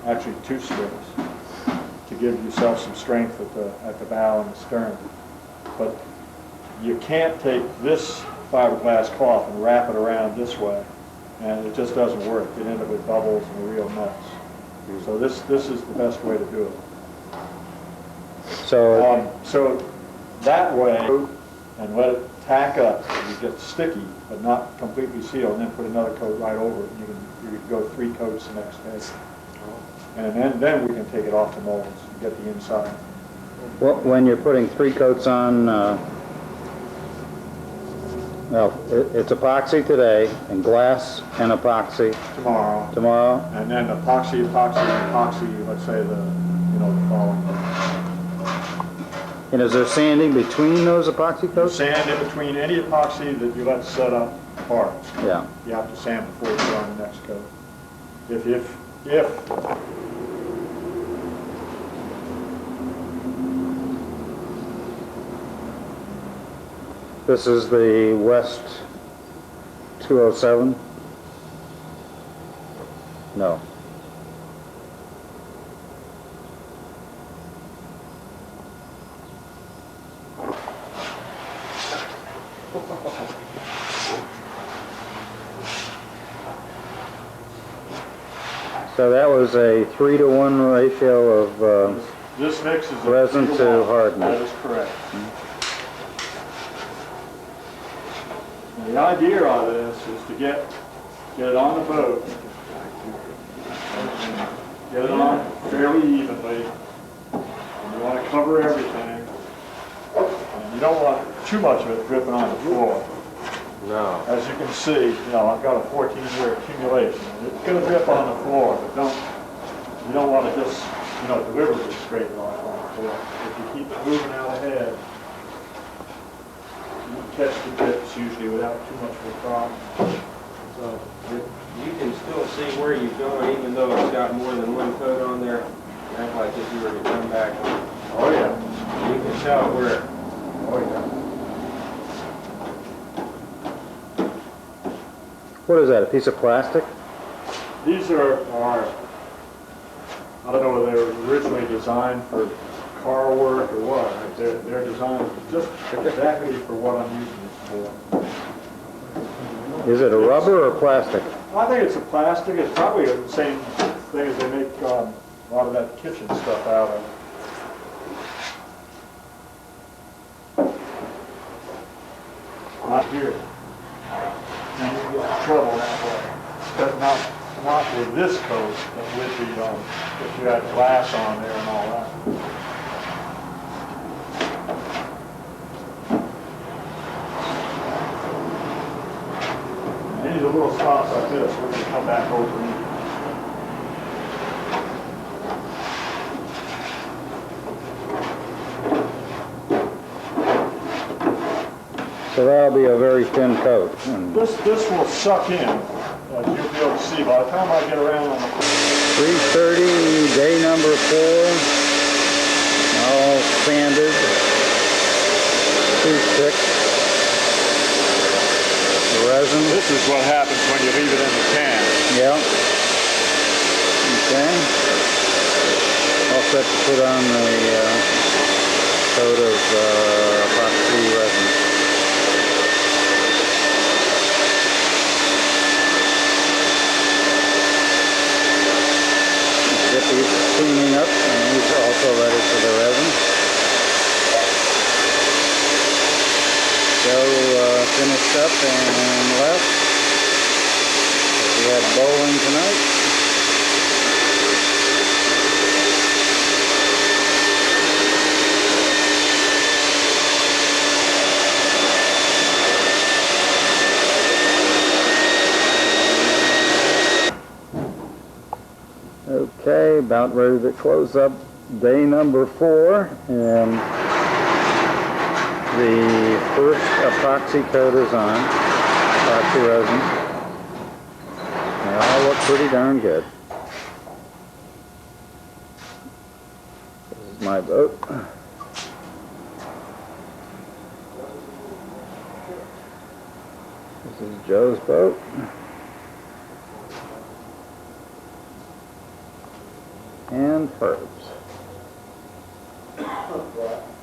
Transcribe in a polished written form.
actually 2 strips, to give yourself some strength at the bow and the stern. But you can't take this fiberglass cloth and wrap it around this way, and it just doesn't work. You end up with bubbles and a real mess. So this is the best way to do it. So that way, and let it tack up so you get sticky, but not completely sealed, and then put another coat right over it, and you can go 3 coats the next day. And then we can take it off the molds and get the inside. Well, when you're putting 3 coats on, well, it's epoxy today, and glass and epoxy Tomorrow. And then epoxy, let's say the following day. And is there sanding between those epoxy coats? Sand in between any epoxy that you let set up apart. Yeah. You have to sand before you put on the next coat. If This is the West 207? No. So that was a 3-to-1 ratio of this mix is resin to hardness. That is correct. And the idea of this is to get it on the boat, get it on fairly evenly. And you want to cover everything. And you don't want too much of it dripping on the floor. No. As you can see, I've got a 14-year accumulation. It's going to drip on the floor, but you don't want to just, deliberately scrape it off on the floor. If you keep it moving out ahead, you can catch the drips usually without too much of a problem. So you can still see where you've gone, even though it's got more than 1 coat on there. Act like if you were to come back. Oh yeah. You can tell where. Oh yeah. What is that, a piece of plastic? These are I don't know whether they were originally designed for car work or what. They're designed just exactly for what I'm using it for. Is it a rubber or plastic? I think it's a plastic. It's probably the same thing as they make a lot of that kitchen stuff out of. Not here. And you get in trouble that way. But not with this coat, but with the if you had glass on there and all that. Any of the little spots like this, we're going to come back over in. So that'll be a very thin coat. This will suck in, as you'll be able to see by the time I get around on the 330, day number 4, all sanded, 2-6, resin. This is what happens when you leave it in the can. Yeah. Okay. All set to put on the coat of epoxy resin. He's cleaning up, and he's also ready for the resin. Joe finished up and left. We had bowling tonight. Okay, about ready to close up day number 4, and the first epoxy coat is on, epoxy resin. They all look pretty darn good. This is my boat. This is Joe's boat. and Herbs. Right.